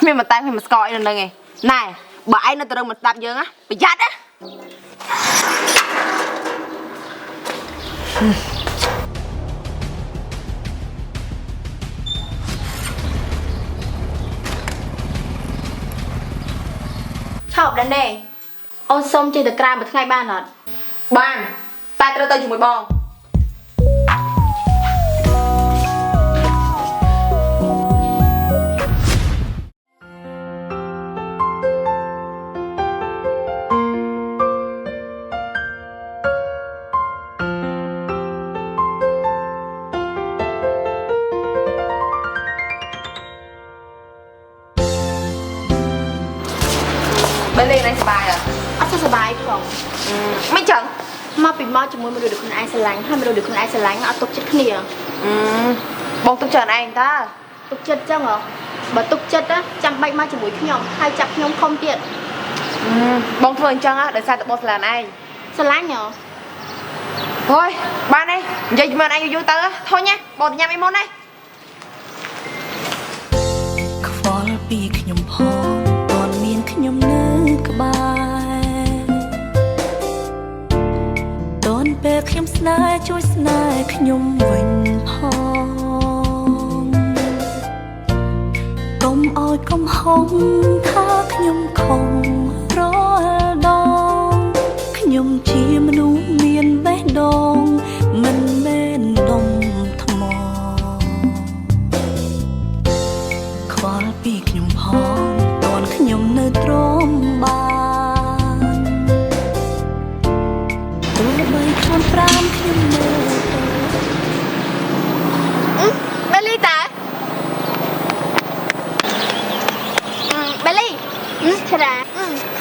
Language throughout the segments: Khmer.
មានមកតែមានមកស្កអីនៅនឹងឯងណែបើឯងនៅទៅរឹងមិនស្ដាប់យើងណាប្រយ័ត្នណាឆោបដល់ណែអូនសុំចេញទៅក្រៅមួយថ្ងៃបានអត់បានតែត្រូវទៅជាមួយបងbên đây nàyสบายà អត់សប្បាយផងមិនចឹងមកពីមកជាមួយមនុស្សដែលខ្លួនឯងស្រឡាញ់ហើយមនុស្សដែលខ្លួនឯងស្រឡាញ់អត់ទុកចិត្តគ្នាបងទុកចិត្តឯងតើទុកចិត្តចឹងហ៎បើទុកចិត្តចាំបាច់មកជាមួយខ្ញុំហើយចាប់ខ្ញុំខំទៀតបងធ្វើអញ្ចឹងដោយសារតែបងស្រឡាញ់ឯងស្រឡាញ់ហ៎ហូយបានទេនិយាយជាមួយឯងយូរទៅធុញណាបងញ៉ាំអីមុនណាខ្វល់ពីខ្ញុំផងតនមានខ្ញុំនៅក្បែរតនពេលខ្ញុំស្នេហ៍ជួយស្នេហ៍ខ្ញុំវិញផងកុំអោយកំហុសថាខ្ញុំខំរាល់ដងខ្ញុំជាមនុស្សមានបេះដូងមិនមែនដុំថ្មខ្វល់ពីខ្ញុំផងតនខ្ញុំនៅទ្រាំបានទោះបីខ្លួនប្រាំខ្ញុំមើលបេលីតើបេលីឆ្លា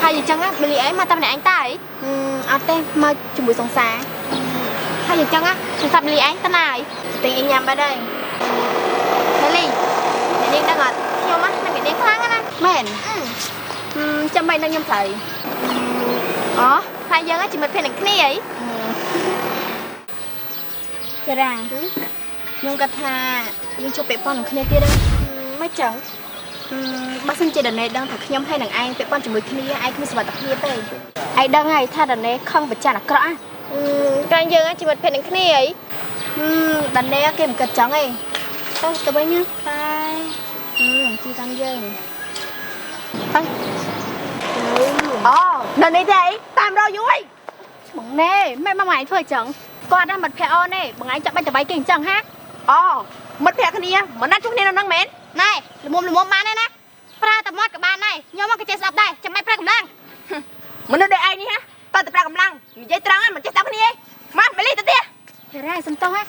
ហើយអញ្ចឹងបេលីឯងមកតាមអ្នកឯងតើអត់ទេមកជាមួយសង្សារហើយអញ្ចឹងសង្សាប់បេលីឯងទៅណាហើយតែឯងញ៉ាំបាត់ហើយបេលីនាងដឹងអត់ខ្ញុំនឹងនាងខ្លាំងណាមែនចាំមិនដឹងខ្ញុំត្រូវអូខ្លាចយើងជាមិត្តភក្តិនឹងគ្នាអីចារ៉ាខ្ញុំគាត់ថាយើងជួបពាក់ព័ន្ធនឹងគ្នាទៀតមិនចឹងបើសិនជាដណេដឹងថាខ្ញុំហើយនឹងឯងពាក់ព័ន្ធជាមួយគ្នាឯងគ្មានសុវត្ថិភាពទេឯងដឹងហើយថាដណេខឹងប្រច័ណ្ឌអាក្រក់តែយើងជាមិត្តភក្តិនឹងគ្នាអីដណេគេមិនគិតចឹងទេទៅវិញតែជីតាមយើងទៅអូដល់នេះទេអីតាមរកយូរអីបងណែម៉ែមកឯងធ្វើអញ្ចឹងគាត់ណាមិត្តភក្តិអូនទេបងឯងចាប់បាច់តបៃគេអញ្ចឹងហាអូមិត្តភក្តិគ្នាមិនណាជួបគ្នានៅនឹងមែនណែល្មមបានទេណាប្រើតែមាត់ក៏បានដែរខ្ញុំមកក៏ចេះស្ដាប់ដែរចាំបាច់ប្រើកម្លាំងមនុស្សដូចឯងនេះហ៎តើតែប្រើកម្លាំងនិយាយត្រង់ហ្នឹងមិនចេះស្ដាប់គ្នាទេមកបេលីទៅទៀតចារ៉ាសំតោះហ៎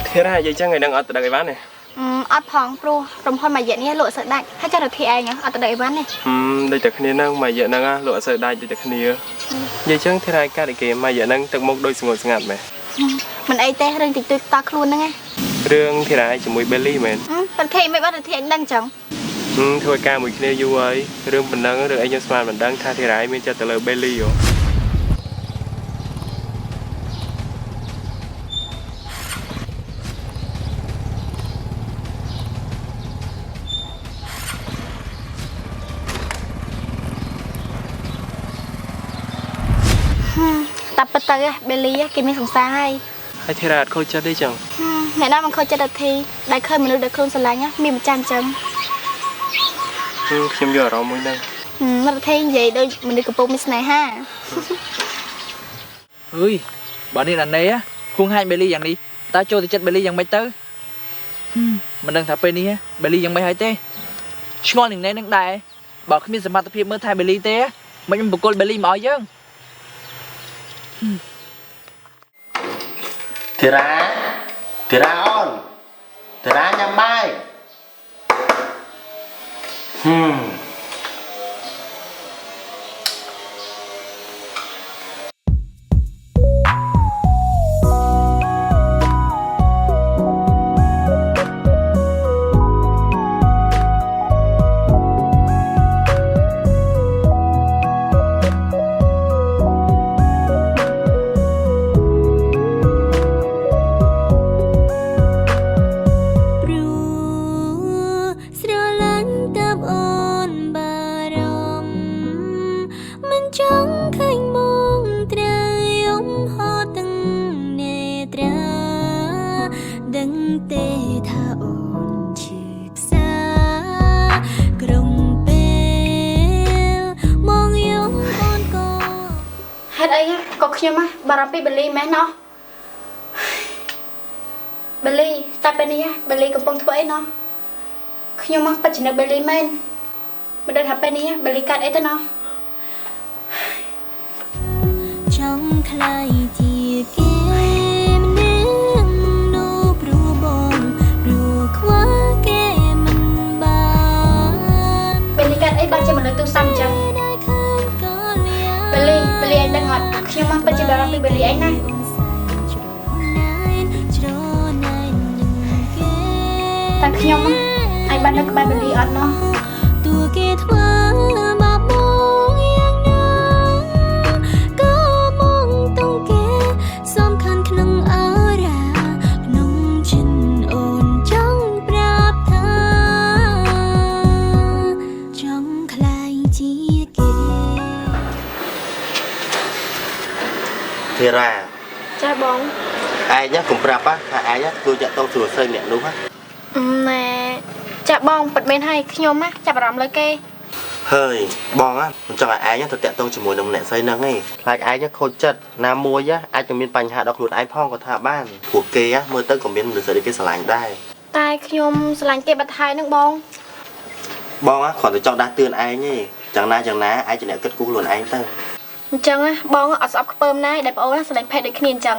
ធារានិយាយចឹងឯនឹងអត់ទៅដឹកអីវ៉ាន់ទេអត់ផងព្រោះក្រុមហ៊ុនមួយរយៈនេះលក់សើដាច់ហើយចារធីឯងអត់ទៅដឹកអីវ៉ាន់ទេដូចតែគ្នាហ្នឹងមួយរយៈហ្នឹងលក់អត់សូវដាច់ដូចតែគ្នានិយាយចឹងធារាកាត់គេមួយរយៈហ្នឹងទឹកមុខដូចស្ងួតស្ងាត់មែនមិនអីទេរឿងតិចតួចតខ្លួនហ្នឹងឯងរឿងធារាជាមួយបេលីមែនប្រធានមិនបាត់ប្រធានដឹងចឹងធ្វើការមួយគ្នាយូរហើយរឿងប៉ុណ្ណឹងរឿងអីខ្ញុំស្មានមិនដឹងថាធារាមានចិត្តទៅលើបេលីហ៎តាពិតទៅបេលីគេមានសង្សារហើយធារាអត់ខូចចិត្តទេចឹងអ្នកណាមិនខូចចិត្តទេដែលឃើញមនុស្សដែលខ្លួនស្រឡាញ់មានម្ចាស់ចឹងខ្ញុំយកអារម្មណ៍មួយហ្នឹងមកប្រធាននិយាយដូចមនុស្សកំពុងមានស្នេហាអើយបើនេះដល់ណេហួងហាញបេលីយ៉ាងនេះតើចូលទៅចិត្តបេលីយ៉ាងម៉េចទៅមិនដឹងថាពេលនេះបេលីយ៉ាងម៉េចហើយទេឆ្ងល់នឹងណេនឹងដែរបើគ្មានសមត្ថភាពមើលថែបេលីទេមិនបកគលបេលីមកឲ្យយើងធារាអូនធារាញ៉ាំបាយ បារម្ភពីបលីមែនណោះបលីតែពេលនេះបលីកំពុងធ្វើអីណោះខ្ញុំមកពិតជានៅបលីមែនមិនដឹងថាពេលនេះបលីកាត់អីទៅណោះ ចង់ខ្លាយជាគេម្នាក់នោះព្រោះបងព្រោះខ្វះគេមិនបាន បលីកាត់អីបានជាមកលើទូរស័ព្ទអញ្ចឹង ได้ឃើញក៏លៀង បលីឯងដឹងអត់ខ្ញុំមកពិតជាបារម្ភពីបលីឯងណា ច្រណែននឹងគេ តែខ្ញុំឯងបាននៅក្បែរបលីអត់ណោះ តួគេធ្វើបាបបងយ៉ាងណាក៏បងតង់គេសំខាន់ក្នុងអរ៉ាក្នុងចិនអូនចង់ប្រាប់ថាចង់ខ្លាយជាគេ ធីរ៉ា ចាបង ឯងកុំប្រាប់ថាឯងគឺចាក់តងស្រួលស្រីម្នាក់នោះ ណែចាបងពិតមែនហើយខ្ញុំចាប់អារម្មណ៍លើគេ ហើយបងមិនចង់ឲ្យឯងទៅតាក់ទងជាមួយនឹងម្នាក់ស្រីហ្នឹងទេខ្លាចឯងខូចចិត្តណាមួយអាចនឹងមានបញ្ហាដល់ខ្លួនឯងផងក៏ថាបានព្រោះគេមើលទៅក៏មានមនុស្សស្រីគេស្រឡាញ់ដែរ តែខ្ញុំស្រឡាញ់គេបាត់ហើយនឹងបង បងគ្រាន់តែចង់ដាស់តឿនឯងទេchẳng naឯងជាអ្នកគិតគូរខ្លួនឯងទៅ អញ្ចឹងបងអត់ស្អប់ខ្ពើមណាយដែលប្អូនស្រឡាញ់ភេទដូចគ្នាអញ្ចឹង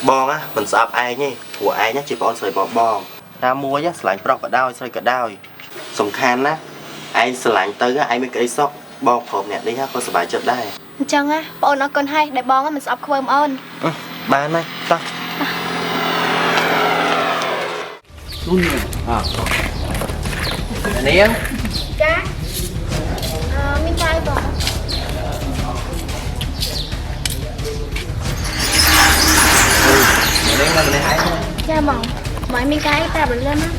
បងមិនស្អប់ឯងទេព្រោះឯងជាប្អូនស្រីបងណាមួយស្រឡាញ់ប្រុសក៏ដោយស្រីក៏ដោយសំខាន់ណាឯងស្រឡាញ់ទៅឯងមានក្តីសុខបងព្រមអ្នកនេះក៏សប្បាយចិត្តដែរ អញ្ចឹងប្អូនអរគុណហើយដែលបងមិនស្អប់ខ្ពើមអូន បានហើយតោះ នាង ចាមានចៅបង នាងនៅម្នាក់ឯង ចាបងមកមានកាយប្រាប់លឿនណា